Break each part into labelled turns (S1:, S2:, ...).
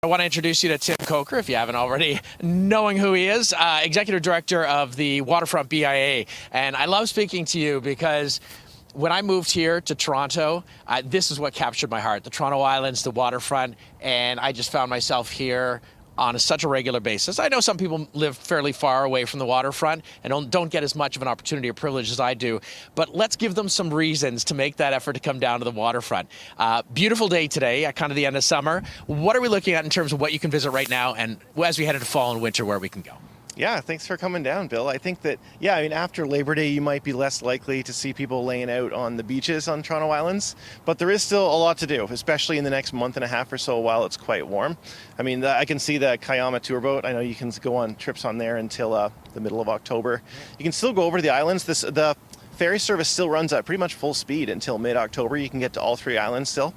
S1: I want to introduce you to Tim Coulter, if you haven't already, knowing who he is, Executive Director of the Waterfront BIA. And I love speaking to you because when I moved here to Toronto, this is what captured my heart, the Toronto Islands, the waterfront, and I just found myself here on such a regular basis. I know some people live fairly far away from the waterfront and don't get as much of an opportunity or privilege as I do, but let's give them some reasons to make that effort to come down to the waterfront. Beautiful day today, at kind of the end of summer. What are we looking at in terms of what you can visit right now, and as we head into fall and winter, where we can go?
S2: Yeah, thanks for coming down, Bill. I think that, after Labor Day, you might be less likely to see people laying out on the beaches on Toronto Islands, but there is still a lot to do, especially in the next month and a half or so while it's quite warm. I can see the Kayama tour boat. I know you can go on trips on there until the middle of October. You can still go over to the islands. The ferry service still runs at pretty much full speed until mid-October. You can get to all three islands still.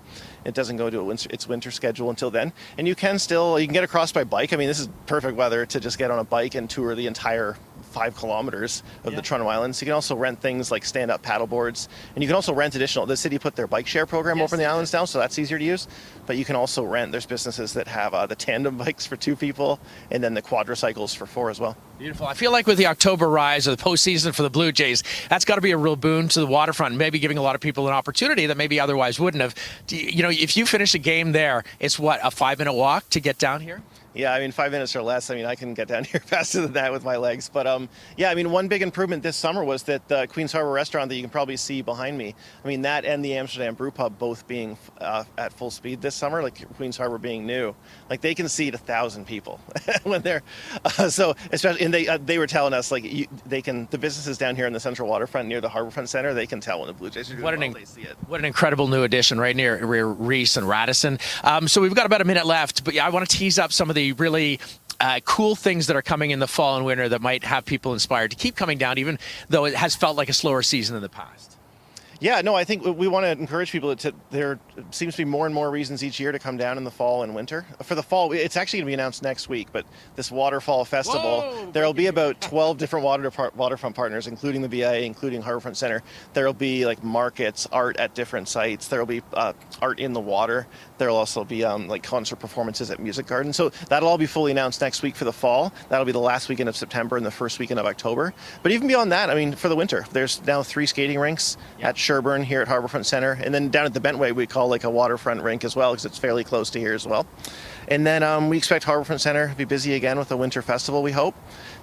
S2: It doesn't go to its winter schedule until then. And you can get across by bike. This is perfect weather to just get on a bike and tour the entire 5 kilometers of the Toronto Islands. You can also rent things like stand-up paddle boards, and you can also rent additional. The city put their bike share program over in the islands now, so that's easier to use. But you can also rent. There's businesses that have the tandem bikes for 2 people, and then the quadricycles for 4 as well.
S1: Beautiful. I feel like with the October rise of the postseason for the Blue Jays, that's got to be a real boon to the waterfront, maybe giving a lot of people an opportunity that maybe otherwise wouldn't have. If you finish a game there, it's what, a 5-minute walk to get down here?
S2: Yeah, 5 minutes or less. I can get down here faster than that with my legs. But one big improvement this summer was that the Queen's Harbour restaurant that you can probably see behind me, that and the Amsterdam Brew Pub both being at full speed this summer, like Queen's Harbour being new, they can seat 1,000 people when they're so especially. And they were telling us the businesses down here in the Central Waterfront near the Harbourfront Center, they can tell when the Blue Jays are doing well. They see it.
S1: What an incredible new addition right near Reese and Radisson. So we've got about a minute left, but I want to tease up some of the really cool things that are coming in the fall and winter that might have people inspired to keep coming down, even though it has felt like a slower season in the past.
S2: Yeah, no, I think we want to encourage people there seems to be more and more reasons each year to come down in the fall and winter. For the fall, it's actually going to be announced next week, but this Waterfall Festival, there will be about 12 different waterfront partners, including the BIA, including Harbourfront Center. There will be markets, art at different sites. There will be art in the water. There will also be concert performances at Music Garden. So that'll all be fully announced next week for the fall. That'll be the last weekend of September and the first weekend of October. But even beyond that, for the winter, there's now 3 skating rinks at Sherbourne here at Harbourfront Center, and then down at the Bentway we call a waterfront rink as well, because it's fairly close to here as well. And then we expect Harbourfront Center to be busy again with the winter festival, we hope.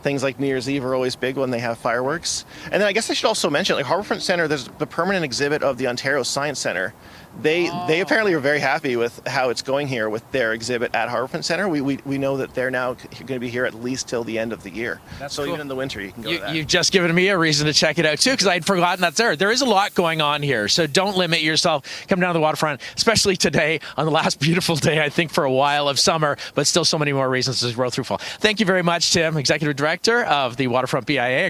S2: Things like New Year's Eve are always big when they have fireworks. And then I guess I should also mention, Harbourfront Center, there's the permanent exhibit of the Ontario Science Center. They apparently are very happy with how it's going here with their exhibit at Harbourfront Center. We know that they're now going to be here at least till the end of the year.
S1: That's
S2: so
S1: cool.
S2: Even in the winter you can go to that.
S1: You've just given me a reason to check it out too, because I'd forgotten that's there. There is a lot going on here, so don't limit yourself. Come down to the waterfront, especially today on the last beautiful day, I think, for a while of summer, but still so many more reasons to roll through fall. Thank you very much, Tim, Executive Director of the Waterfront BIA.